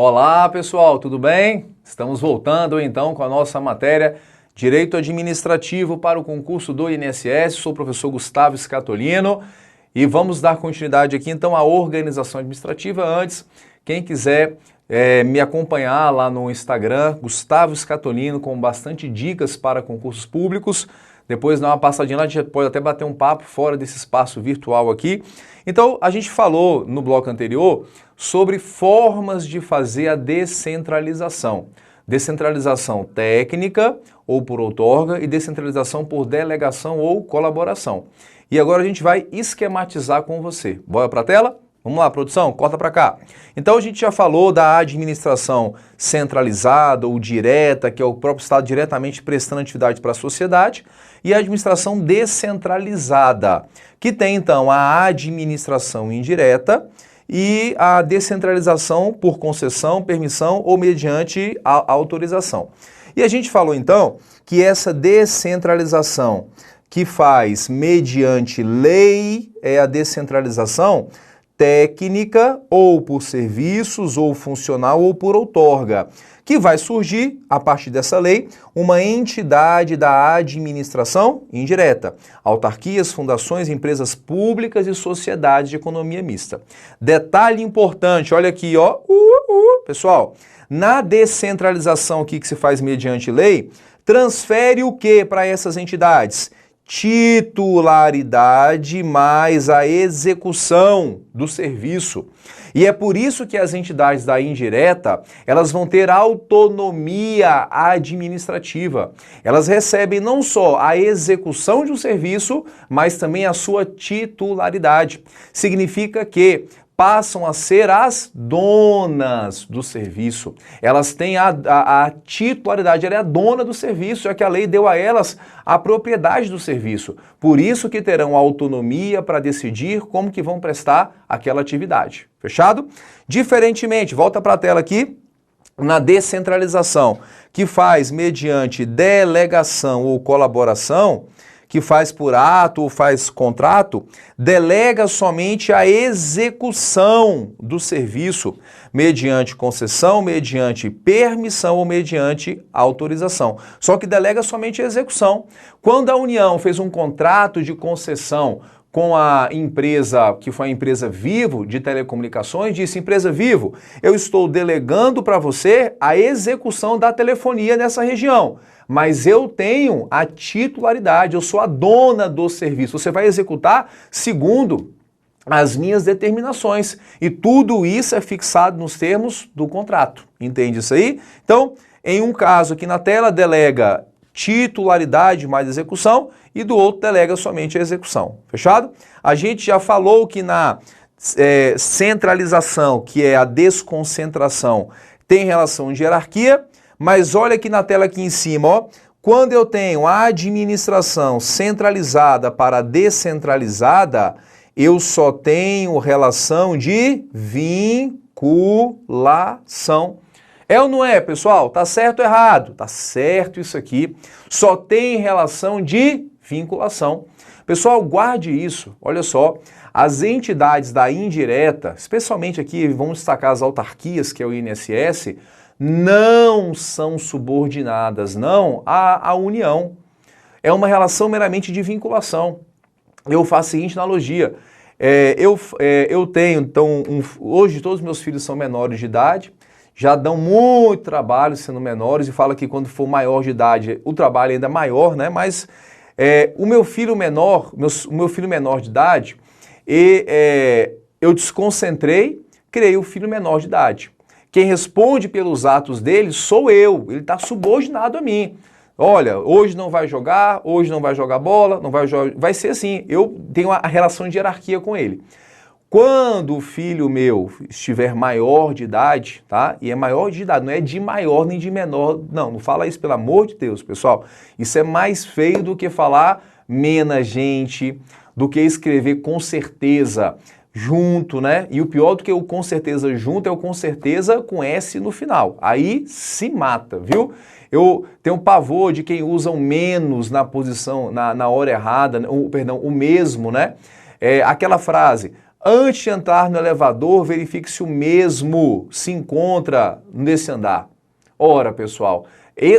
Olá pessoal, tudo bem? Estamos voltando então com a nossa matéria Direito Administrativo para o concurso do INSS. Sou o professor Gustavo Scatolino e vamos dar continuidade aqui então à organização administrativa. Antes, quem quiser me acompanhar lá no Instagram, Gustavo Scatolino, com bastante dicas para concursos públicos. Depois dá uma passadinha lá, a gente pode até bater um papo fora desse espaço virtual aqui. Então, a gente falou no bloco anterior sobre formas de fazer a descentralização. Descentralização técnica ou por outorga e descentralização por delegação ou colaboração. E agora a gente vai esquematizar com você. Bora para a tela? Vamos lá, produção, corta para cá. Então a gente já falou da administração centralizada ou direta, que é o próprio Estado diretamente prestando atividade para a sociedade, e a administração descentralizada, que tem então a administração indireta e a descentralização por concessão, permissão ou mediante a autorização. E a gente falou então que essa descentralização que faz mediante lei é a descentralização técnica, ou por serviços, ou funcional, ou por outorga, que vai surgir, a partir dessa lei, uma entidade da administração indireta, autarquias, fundações, empresas públicas e sociedades de economia mista. Detalhe importante, olha aqui, ó, pessoal, na descentralização aqui que se faz mediante lei, transfere o que para essas entidades? Titularidade mais a execução do serviço. E é por isso que as entidades da indireta, elas vão ter autonomia administrativa. Elas recebem não só a execução de um serviço, mas também a sua titularidade. Significa que passam a ser as donas do serviço. Elas têm a titularidade, ela é a dona do serviço, já que a lei deu a elas a propriedade do serviço. Por isso que terão autonomia para decidir como que vão prestar aquela atividade. Fechado? Diferentemente, volta para a tela aqui, na descentralização, que faz mediante delegação ou colaboração, que faz por ato ou faz contrato, delega somente a execução do serviço mediante concessão, mediante permissão ou mediante autorização. Só que delega somente a execução. Quando a União fez um contrato de concessão com a empresa, que foi a empresa Vivo de telecomunicações, disse: empresa Vivo, eu estou delegando para você a execução da telefonia nessa região, mas eu tenho a titularidade, eu sou a dona do serviço. Você vai executar segundo as minhas determinações. E tudo isso é fixado nos termos do contrato. Entende isso aí? Então, em um caso aqui na tela, delega titularidade mais execução e do outro delega somente a execução. Fechado? A gente já falou que na centralização, que é a desconcentração, tem relação de hierarquia. Mas olha aqui na tela aqui em cima, ó, quando eu tenho a administração centralizada para descentralizada, eu só tenho relação de vinculação. É ou não é, pessoal? Tá certo ou errado? Tá certo isso aqui. Só tem relação de vinculação. Pessoal, guarde isso. Olha só, as entidades da indireta, especialmente aqui, vamos destacar as autarquias, que é o INSS, não são subordinadas, não, à União. É uma relação meramente de vinculação. Eu faço a seguinte analogia. Eu tenho, então, hoje todos os meus filhos são menores de idade, já dão muito trabalho sendo menores, e fala que quando for maior de idade, o trabalho ainda é maior, né? Mas o meu filho menor de idade, eu desconcentrei, criei o filho menor de idade. Quem responde pelos atos dele sou eu, ele está subordinado a mim. Olha, hoje não vai jogar, hoje não vai jogar bola, não vai jogar, vai ser assim, eu tenho a relação de hierarquia com ele. Quando o filho meu estiver maior de idade, tá? E é maior de idade, não é de maior nem de menor, não fala isso, pelo amor de Deus, pessoal. Isso é mais feio do que falar menos gente, do que escrever com certeza junto, né? E o pior do que o com certeza junto é o com certeza com S no final. Aí se mata, viu? Eu tenho um pavor de quem usa o menos na posição, na hora errada, perdão, o mesmo, né? Aquela frase, Antes de entrar no elevador, verifique se o mesmo se encontra nesse andar. Ora, pessoal,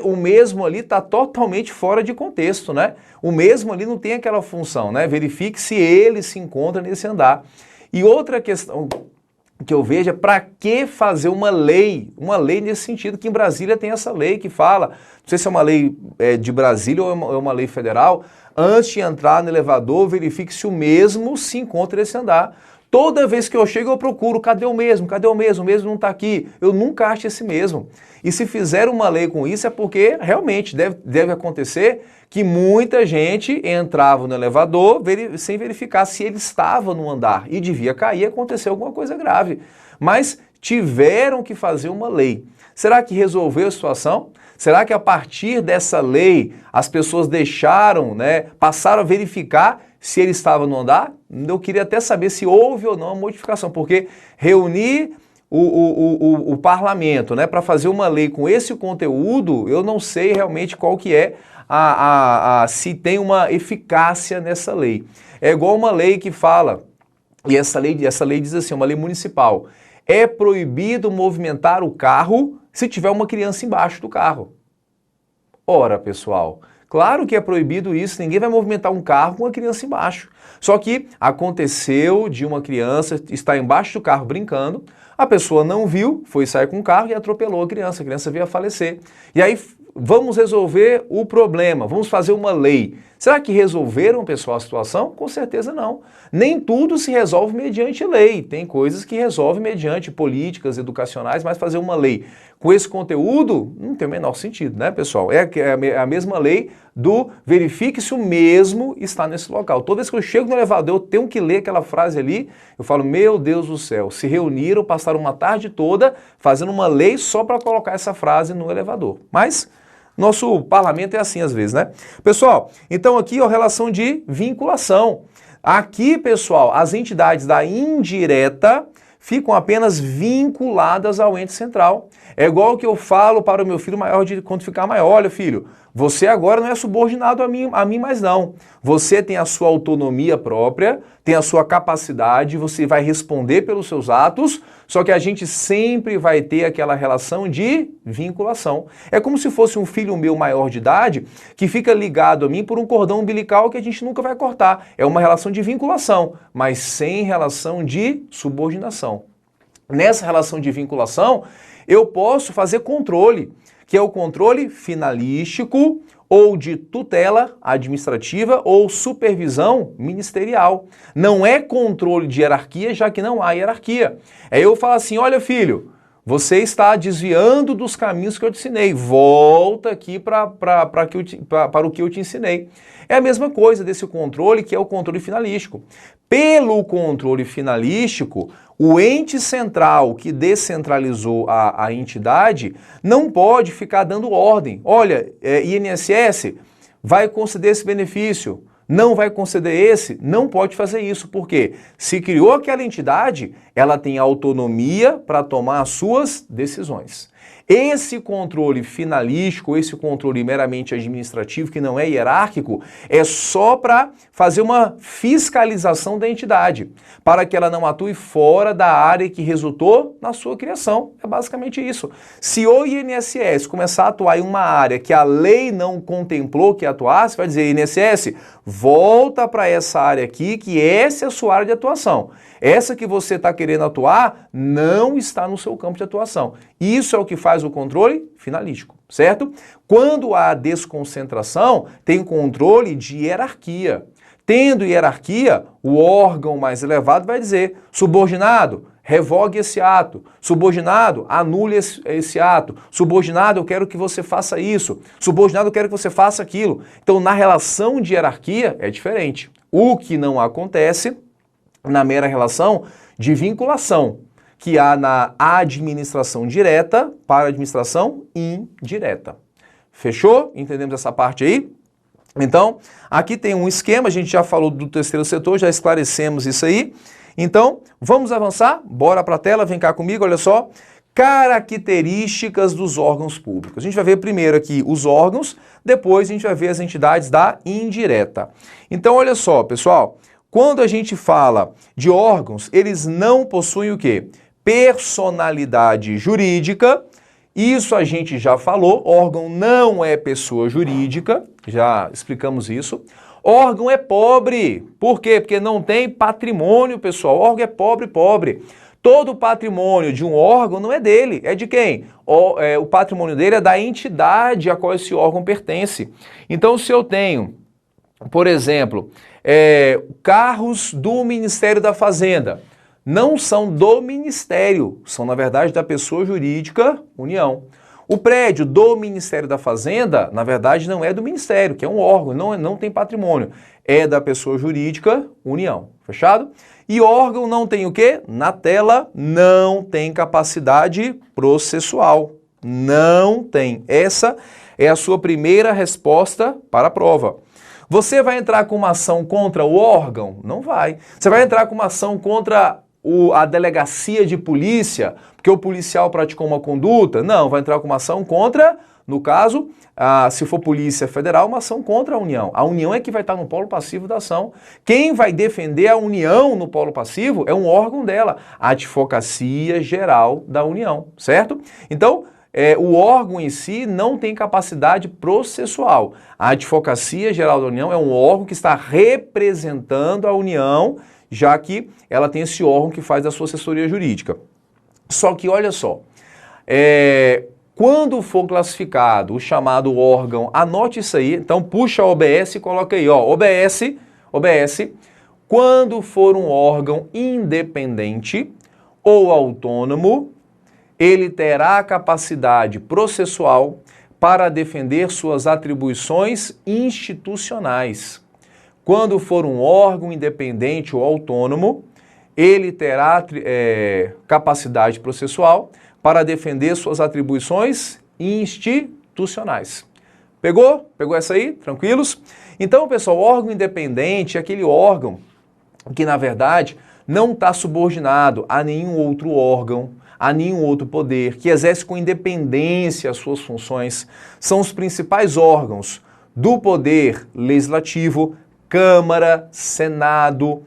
o mesmo ali está totalmente fora de contexto, né? O mesmo ali não tem aquela função, né? Verifique se ele se encontra nesse andar. E outra questão que eu vejo é para que fazer uma lei nesse sentido, que em Brasília tem essa lei que fala, não sei se é uma lei de Brasília ou é uma lei federal, antes de entrar no elevador, verifique se o mesmo se encontra nesse andar. Toda vez que eu chego eu procuro, cadê o mesmo? Cadê o mesmo? O mesmo não está aqui. Eu nunca acho esse mesmo. E se fizer uma lei com isso é porque realmente deve acontecer que muita gente entrava no elevador sem verificar se ele estava no andar e devia cair e acontecer alguma coisa grave. Mas tiveram que fazer uma lei. Será que resolveu a situação? Será que a partir dessa lei as pessoas deixaram, passaram a verificar se ele estava no andar? Eu queria até saber se houve ou não a modificação, porque reunir o parlamento, para fazer uma lei com esse conteúdo, eu não sei realmente qual que é se tem uma eficácia nessa lei. É igual uma lei que fala, e essa lei diz assim, uma lei municipal, é proibido movimentar o carro se tiver uma criança embaixo do carro. Ora, pessoal, claro que é proibido isso, ninguém vai movimentar um carro com uma criança embaixo. Só que aconteceu de uma criança estar embaixo do carro brincando, a pessoa não viu, foi sair com o carro e atropelou a criança veio a falecer. E aí vamos resolver o problema, vamos fazer uma lei. Será que resolveram, pessoal, a situação? Com certeza não. Nem tudo se resolve mediante lei. Tem coisas que resolvem mediante políticas educacionais, mas fazer uma lei com esse conteúdo não tem o menor sentido, né, pessoal? É a mesma lei do verifique se o mesmo está nesse local. Toda vez que eu chego no elevador, eu tenho que ler aquela frase ali, eu falo, meu Deus do céu, se reuniram, passaram uma tarde toda fazendo uma lei só para colocar essa frase no elevador. Mas nosso parlamento é assim às vezes, né? Pessoal, então aqui a relação de vinculação. Aqui, pessoal, as entidades da indireta ficam apenas vinculadas ao ente central. É igual o que eu falo para o meu filho maior quando ficar maior. Olha, filho, você agora não é subordinado a mim mais não. Você tem a sua autonomia própria, tem a sua capacidade, você vai responder pelos seus atos, só que a gente sempre vai ter aquela relação de vinculação. É como se fosse um filho meu maior de idade que fica ligado a mim por um cordão umbilical que a gente nunca vai cortar. É uma relação de vinculação, mas sem relação de subordinação. Nessa relação de vinculação, eu posso fazer controle, que é o controle finalístico ou de tutela administrativa ou supervisão ministerial. Não é controle de hierarquia, já que não há hierarquia. É eu falar assim, olha filho, você está desviando dos caminhos que eu te ensinei, volta aqui para o que eu te ensinei. É a mesma coisa desse controle, que é o controle finalístico. Pelo controle finalístico, o ente central que descentralizou a entidade não pode ficar dando ordem. Olha, INSS vai conceder esse benefício, não vai conceder esse, não pode fazer isso. Por quê? Se criou aquela entidade, ela tem autonomia para tomar as suas decisões. Esse controle finalístico, esse controle meramente administrativo, que não é hierárquico, é só para fazer uma fiscalização da entidade, para que ela não atue fora da área que resultou na sua criação. É basicamente isso. Se o INSS começar a atuar em uma área que a lei não contemplou que atuasse, vai dizer, INSS, volta para essa área aqui, que essa é a sua área de atuação. Essa que você está querendo atuar não está no seu campo de atuação. Isso é o que faz o controle finalístico, certo? Quando há desconcentração, tem controle de hierarquia. Tendo hierarquia, o órgão mais elevado vai dizer, subordinado, revogue esse ato. Subordinado, anule esse ato. Subordinado, eu quero que você faça isso. Subordinado, eu quero que você faça aquilo. Então, na relação de hierarquia, é diferente. O que não acontece na mera relação de vinculação que há na administração direta para a administração indireta. Fechou? Entendemos essa parte aí? Então, aqui tem um esquema, a gente já falou do terceiro setor, já esclarecemos isso aí. Então, vamos avançar? Bora para a tela, vem cá comigo, olha só. Características dos órgãos públicos. A gente vai ver primeiro aqui os órgãos, depois a gente vai ver as entidades da indireta. Então, olha só, pessoal. Quando a gente fala de órgãos, eles não possuem o quê? Personalidade jurídica. Isso a gente já falou, órgão não é pessoa jurídica, já explicamos isso. Órgão é pobre. Por quê? Porque não tem patrimônio, pessoal. Órgão é pobre, pobre. Todo o patrimônio de um órgão não é dele, é de quem? O patrimônio dele é da entidade a qual esse órgão pertence. Então, se eu tenho, por exemplo, carros do Ministério da Fazenda, não são do Ministério, são, na verdade, da pessoa jurídica União. O prédio do Ministério da Fazenda, na verdade, não é do Ministério, que é um órgão, não tem patrimônio. É da pessoa jurídica União. Fechado? E órgão não tem o quê? Na tela, não tem capacidade processual. Não tem. Essa é a sua primeira resposta para a prova. Você vai entrar com uma ação contra o órgão? Não vai. Você vai entrar com uma ação contra a delegacia de polícia, porque o policial praticou uma conduta? Não, vai entrar com uma ação contra, no caso, se for Polícia Federal, uma ação contra a União. A União é que vai estar no polo passivo da ação. Quem vai defender a União no polo passivo é um órgão dela, a Advocacia Geral da União, certo? Então, o órgão em si não tem capacidade processual. A Advocacia Geral da União é um órgão que está representando a União, já que ela tem esse órgão que faz a sua assessoria jurídica. Só que, olha só, quando for classificado o chamado órgão, anote isso aí, então puxa a OBS e coloca aí, ó, OBS, quando for um órgão independente ou autônomo, ele terá capacidade processual para defender suas atribuições institucionais. Quando for um órgão independente ou autônomo, ele terá capacidade processual para defender suas atribuições institucionais. Pegou? Pegou essa aí? Tranquilos? Então, pessoal, órgão independente é aquele órgão que, na verdade, não está subordinado a nenhum outro órgão, a nenhum outro poder, que exerce com independência as suas funções. São os principais órgãos do poder legislativo, Câmara, Senado,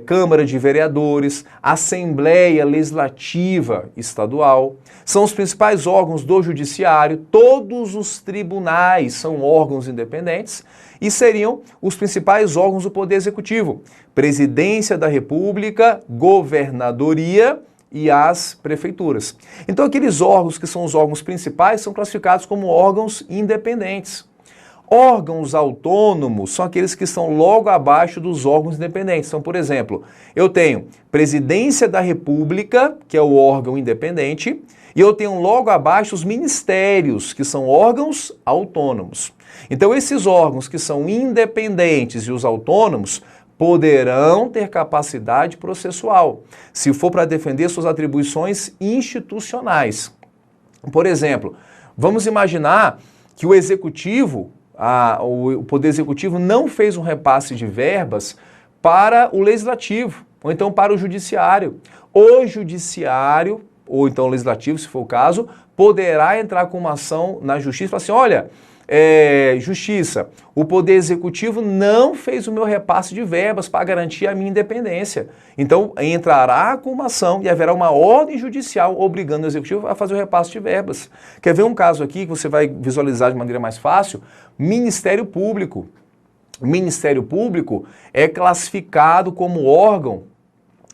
Câmara de Vereadores, Assembleia Legislativa Estadual, são os principais órgãos do Judiciário, todos os tribunais são órgãos independentes e seriam os principais órgãos do Poder Executivo, Presidência da República, Governadoria e as prefeituras. Então aqueles órgãos que são os órgãos principais são classificados como órgãos independentes. Órgãos autônomos são aqueles que estão logo abaixo dos órgãos independentes. Então, por exemplo, eu tenho Presidência da República, que é o órgão independente, e eu tenho logo abaixo os ministérios, que são órgãos autônomos. Então, esses órgãos que são independentes e os autônomos poderão ter capacidade processual, se for para defender suas atribuições institucionais. Por exemplo, vamos imaginar que o Executivo, o Poder Executivo não fez um repasse de verbas para o Legislativo, ou então para o Judiciário. O Judiciário, ou então o Legislativo, se for o caso, poderá entrar com uma ação na Justiça e falar assim, olha, Justiça, o Poder Executivo não fez o meu repasse de verbas para garantir a minha independência. Então, entrará com uma ação e haverá uma ordem judicial obrigando o Executivo a fazer o repasse de verbas. Quer ver um caso aqui que você vai visualizar de maneira mais fácil? Ministério Público. O Ministério Público é classificado como órgão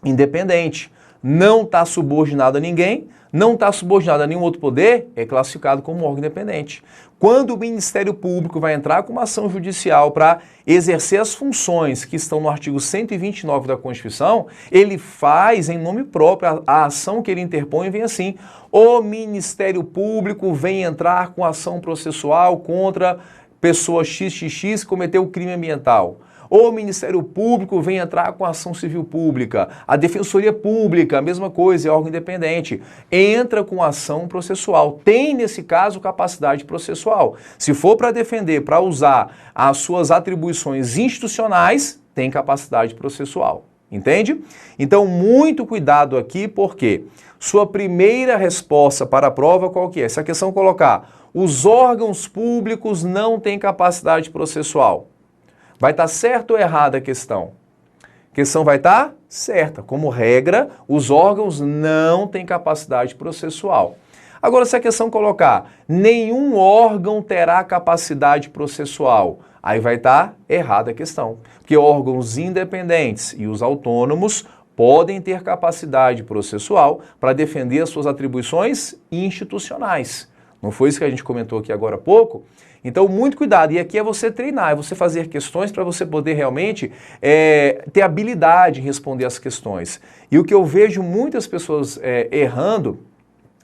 independente. Não está subordinado a ninguém, não está subordinado a nenhum outro poder, é classificado como órgão independente. Quando o Ministério Público vai entrar com uma ação judicial para exercer as funções que estão no artigo 129 da Constituição, ele faz em nome próprio, a ação que ele interpõe vem assim, o Ministério Público vem entrar com ação processual contra pessoa XXX que cometeu crime ambiental. O Ministério Público vem entrar com ação civil pública. A Defensoria Pública, a mesma coisa, é órgão independente. Entra com ação processual. Tem, nesse caso, capacidade processual. Se for para defender, para usar as suas atribuições institucionais, tem capacidade processual. Entende? Então, muito cuidado aqui, porque sua primeira resposta para a prova qual que é? Se a questão colocar, os órgãos públicos não têm capacidade processual. Vai estar certo ou errada a questão? A questão vai estar certa. Como regra, os órgãos não têm capacidade processual. Agora, se a questão colocar nenhum órgão terá capacidade processual, aí vai estar errada a questão. Porque órgãos independentes e os autônomos podem ter capacidade processual para defender as suas atribuições institucionais. Não foi isso que a gente comentou aqui agora há pouco? Então, muito cuidado. E aqui é você treinar, é você fazer questões para você poder realmente ter habilidade em responder as questões. E o que eu vejo muitas pessoas errando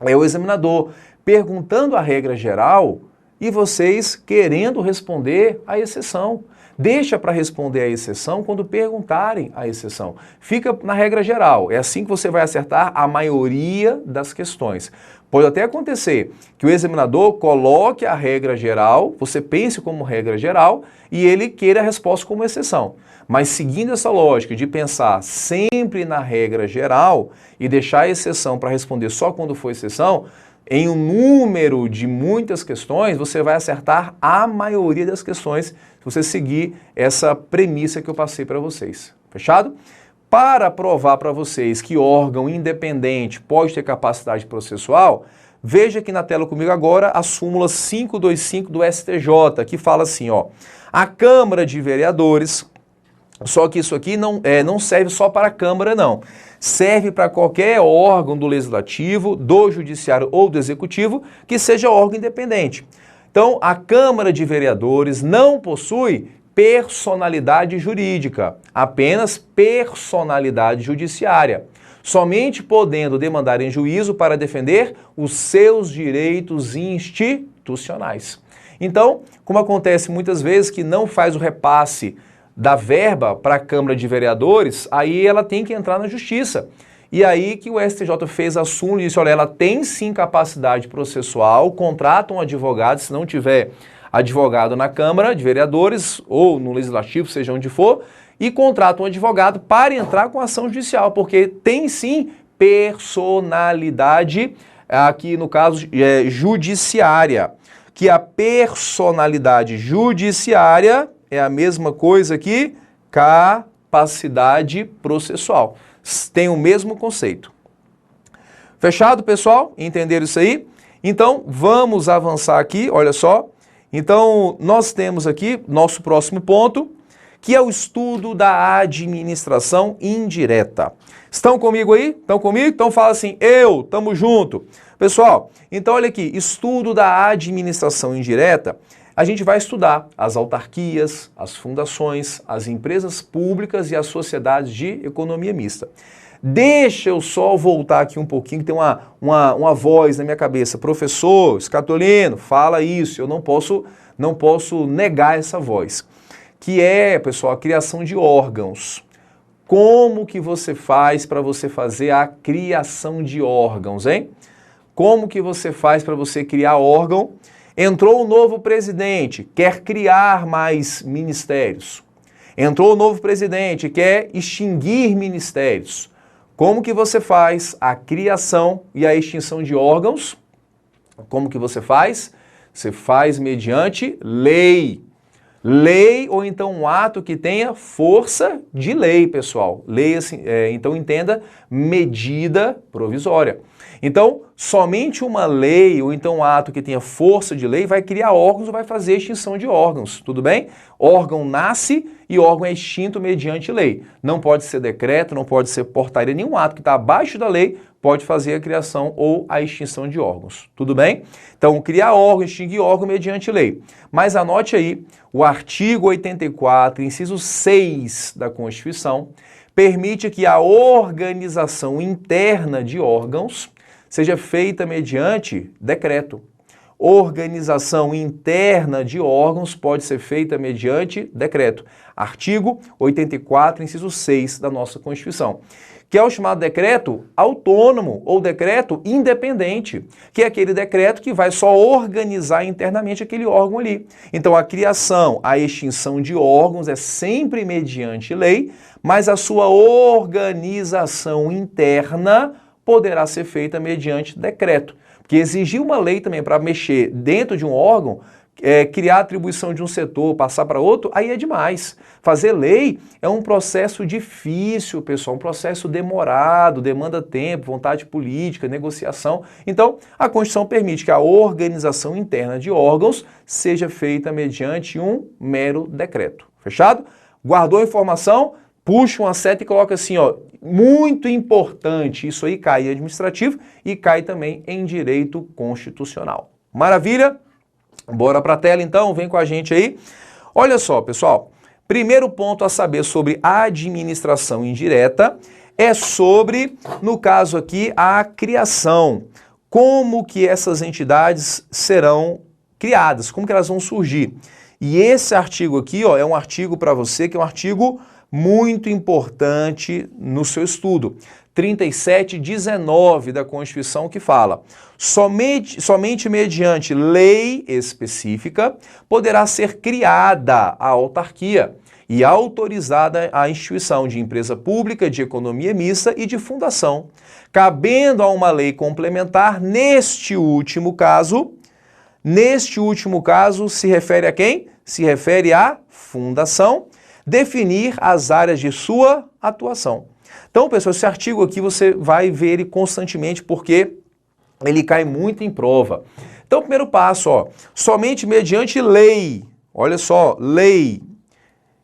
é o examinador perguntando a regra geral e vocês querendo responder a exceção. Deixa para responder a exceção quando perguntarem a exceção. Fica na regra geral. É assim que você vai acertar a maioria das questões. Pode até acontecer que o examinador coloque a regra geral, você pense como regra geral e ele queira a resposta como exceção. Mas seguindo essa lógica de pensar sempre na regra geral e deixar a exceção para responder só quando for exceção, em um número de muitas questões, você vai acertar a maioria das questões se você seguir essa premissa que eu passei para vocês. Fechado? Para provar para vocês que órgão independente pode ter capacidade processual, veja aqui na tela comigo agora a súmula 525 do STJ, que fala assim, ó, a Câmara de Vereadores, só que isso aqui não serve só para a Câmara, não. Serve para qualquer órgão do Legislativo, do Judiciário ou do Executivo que seja órgão independente. Então, a Câmara de Vereadores não possui personalidade jurídica, apenas personalidade judiciária, somente podendo demandar em juízo para defender os seus direitos institucionais. Então, como acontece muitas vezes que não faz o repasse da verba para a Câmara de Vereadores, aí ela tem que entrar na Justiça. E aí que o STJ fez a súmula e disse, olha, ela tem sim capacidade processual, contrata um advogado, se não tiver advogado na Câmara de Vereadores ou no Legislativo, seja onde for, e contrata um advogado para entrar com ação judicial, porque tem sim personalidade, aqui no caso judiciária, que a personalidade judiciária é a mesma coisa que capacidade processual. Tem o mesmo conceito. Fechado, pessoal? Entenderam isso aí? Então, vamos avançar aqui, olha só. Então, nós temos aqui nosso próximo ponto, que é o estudo da administração indireta. Estão comigo aí? Estão comigo? Então fala assim, tamo junto. Pessoal, então olha aqui, estudo da administração indireta, a gente vai estudar as autarquias, as fundações, as empresas públicas e as sociedades de economia mista. Deixa eu só voltar aqui um pouquinho, que tem uma voz na minha cabeça. Professor Scatolino, fala isso, eu não posso negar essa voz. Que é, pessoal, a criação de órgãos. Como que você faz para você fazer a criação de órgãos, hein? Como que você faz para você criar órgão? Entrou um novo presidente, quer criar mais ministérios. Entrou um novo presidente, quer extinguir ministérios. Como que você faz a criação e a extinção de órgãos? Como que você faz? Você faz mediante lei. Lei ou então um ato que tenha força de lei, pessoal. Lei, assim, então entenda, medida provisória. Então, somente uma lei ou então um ato que tenha força de lei vai criar órgãos ou vai fazer extinção de órgãos, tudo bem? Órgão nasce e órgão é extinto mediante lei. Não pode ser decreto, não pode ser portaria, nenhum ato que está abaixo da lei pode fazer a criação ou a extinção de órgãos, tudo bem? Então, criar órgão, extinguir órgão mediante lei. Mas anote aí, o artigo 84, inciso 6 da Constituição, permite que a organização interna de órgãos seja feita mediante decreto. Organização interna de órgãos pode ser feita mediante decreto. Artigo 84, inciso 6 da nossa Constituição. Que é o chamado decreto autônomo ou decreto independente, que é aquele decreto que vai só organizar internamente aquele órgão ali. Então a criação, a extinção de órgãos é sempre mediante lei, mas a sua organização interna poderá ser feita mediante decreto. Porque exigir uma lei também para mexer dentro de um órgão criar atribuição de um setor, passar para outro, aí é demais. Fazer lei é um processo difícil, pessoal, um processo demorado, demanda tempo, vontade política, negociação. Então, a Constituição permite que a organização interna de órgãos seja feita mediante um mero decreto. Fechado? Guardou a informação? Puxa uma seta e coloca assim, ó, muito importante, isso aí cai em administrativo e cai também em direito constitucional. Maravilha? Bora para a tela então, vem com a gente aí. Olha só, pessoal, primeiro ponto a saber sobre a administração indireta é sobre, no caso aqui, a criação. Como que essas entidades serão criadas, como que elas vão surgir. E esse artigo aqui, ó, é um artigo para você que é um artigo muito importante no seu estudo. 3719 da Constituição que fala: somente mediante lei específica poderá ser criada a autarquia e autorizada a instituição de empresa pública, de economia mista e de fundação, cabendo a uma lei complementar. Neste último caso se refere a quem? Se refere à fundação, definir as áreas de sua atuação. Então, pessoal, esse artigo aqui você vai ver ele constantemente porque ele cai muito em prova. Então, primeiro passo, ó, somente mediante lei. Olha só, lei.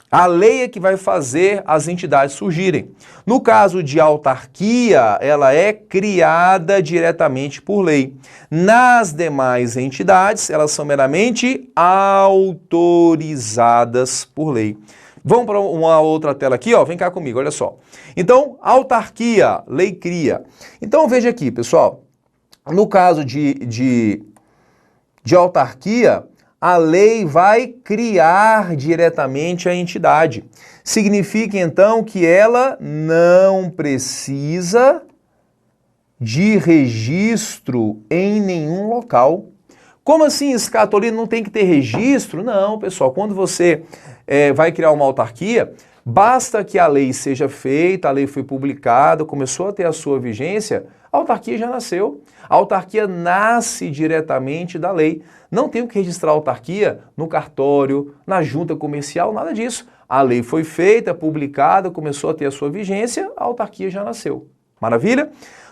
A lei é que vai fazer as entidades surgirem. No caso de autarquia, ela é criada diretamente por lei. Nas demais entidades, elas são meramente autorizadas por lei. Vamos para uma outra tela aqui, ó. Vem cá comigo, olha só. Então, autarquia, lei cria. Então, veja aqui, pessoal. No caso de autarquia, a lei vai criar diretamente a entidade. Significa, então, que ela não precisa de registro em nenhum local. Como assim, Scatolino, não tem que ter registro? Não, pessoal, quando você vai criar uma autarquia, basta que a lei seja feita, a lei foi publicada, começou a ter a sua vigência, a autarquia já nasceu. A autarquia nasce diretamente da lei. Não tem que registrar a autarquia no cartório, na junta comercial, nada disso. A lei foi feita, publicada, começou a ter a sua vigência, a autarquia já nasceu. Maravilha?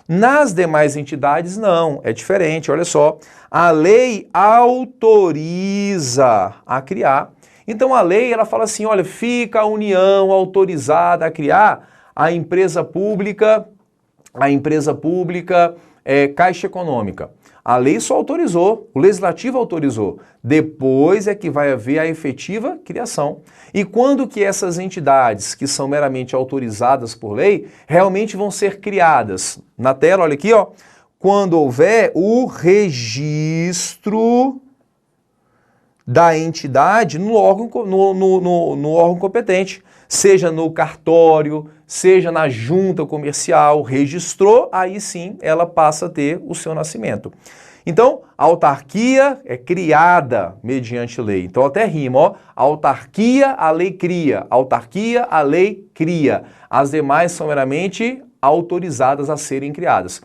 Nas demais entidades, não, é diferente, olha só. A lei autoriza a criar. Então a lei, ela fala assim, olha, fica a União autorizada a criar a empresa pública Caixa Econômica. A lei só autorizou, o legislativo autorizou. Depois é que vai haver a efetiva criação. E quando que essas entidades, que são meramente autorizadas por lei, realmente vão ser criadas? Na tela, olha aqui, ó. Quando houver o registro da entidade no órgão competente, seja no cartório, seja na junta comercial, registrou, aí sim ela passa a ter o seu nascimento. Então, a autarquia é criada mediante lei. Então até rima, ó, autarquia, a lei cria, autarquia, a lei cria. As demais são meramente autorizadas a serem criadas.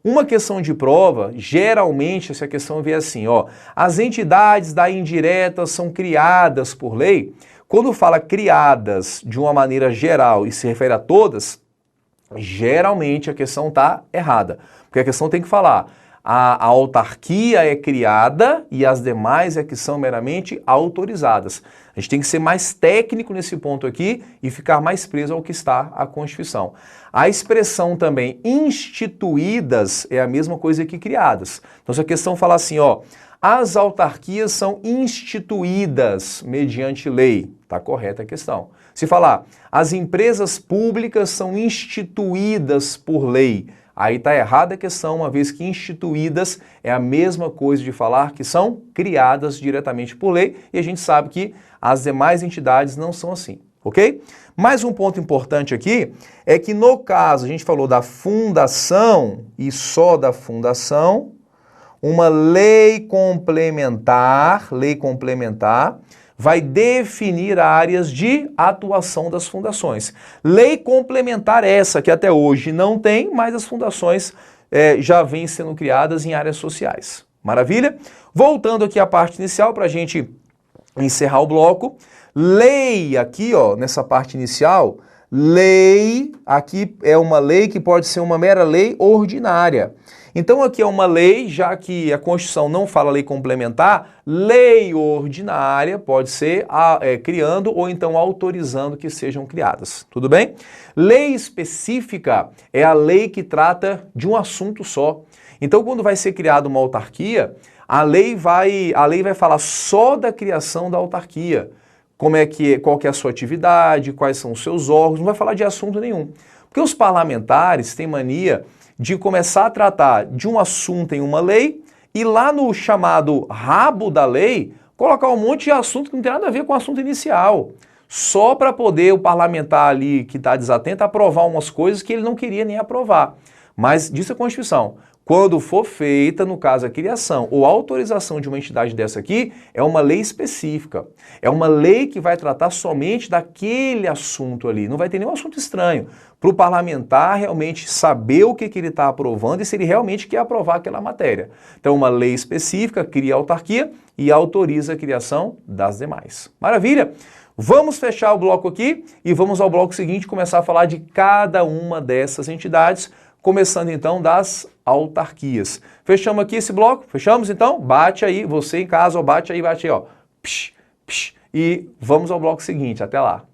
Uma questão de prova, geralmente essa questão vem assim, ó, as entidades da indireta são criadas por lei. Quando fala criadas de uma maneira geral e se refere a todas, geralmente a questão está errada. Porque a questão tem que falar, a autarquia é criada e as demais é que são meramente autorizadas. A gente tem que ser mais técnico nesse ponto aqui e ficar mais preso ao que está a Constituição. A expressão também instituídas é a mesma coisa que criadas. Então se a questão falar assim, ó, as autarquias são instituídas mediante lei, está correta a questão. Se falar, as empresas públicas são instituídas por lei, aí está errada a questão, uma vez que instituídas é a mesma coisa de falar que são criadas diretamente por lei, e a gente sabe que as demais entidades não são assim, ok? Mais um ponto importante aqui é que no caso, a gente falou da fundação e só da fundação, uma lei complementar vai definir áreas de atuação das fundações. Lei complementar essa que até hoje não tem, mas as fundações já vêm sendo criadas em áreas sociais. Maravilha? Voltando aqui à parte inicial para a gente encerrar o bloco. Lei aqui, ó, nessa parte inicial, lei aqui é uma lei que pode ser uma mera lei ordinária. Então aqui é uma lei, já que a Constituição não fala lei complementar, lei ordinária pode ser criando ou então autorizando que sejam criadas. Tudo bem? Lei específica é a lei que trata de um assunto só. Então quando vai ser criada uma autarquia, a lei vai falar só da criação da autarquia. Qual que é a sua atividade, quais são os seus órgãos, não vai falar de assunto nenhum. Porque os parlamentares têm mania de começar a tratar de um assunto em uma lei e lá no chamado rabo da lei colocar um monte de assunto que não tem nada a ver com o assunto inicial. Só para poder o parlamentar ali que está desatento aprovar umas coisas que ele não queria nem aprovar. Mas diz a Constituição, quando for feita, no caso, a criação ou autorização de uma entidade dessa aqui, é uma lei específica. É uma lei que vai tratar somente daquele assunto ali. Não vai ter nenhum assunto estranho. Para o parlamentar realmente saber o que ele está aprovando e se ele realmente quer aprovar aquela matéria. Então, uma lei específica cria a autarquia e autoriza a criação das demais. Maravilha? Vamos fechar o bloco aqui e vamos ao bloco seguinte começar a falar de cada uma dessas entidades, começando então das autarquias. Fechamos aqui esse bloco? Fechamos então? Bate aí, você em casa, ó, bate aí, ó. Psh, psh, e vamos ao bloco seguinte. Até lá.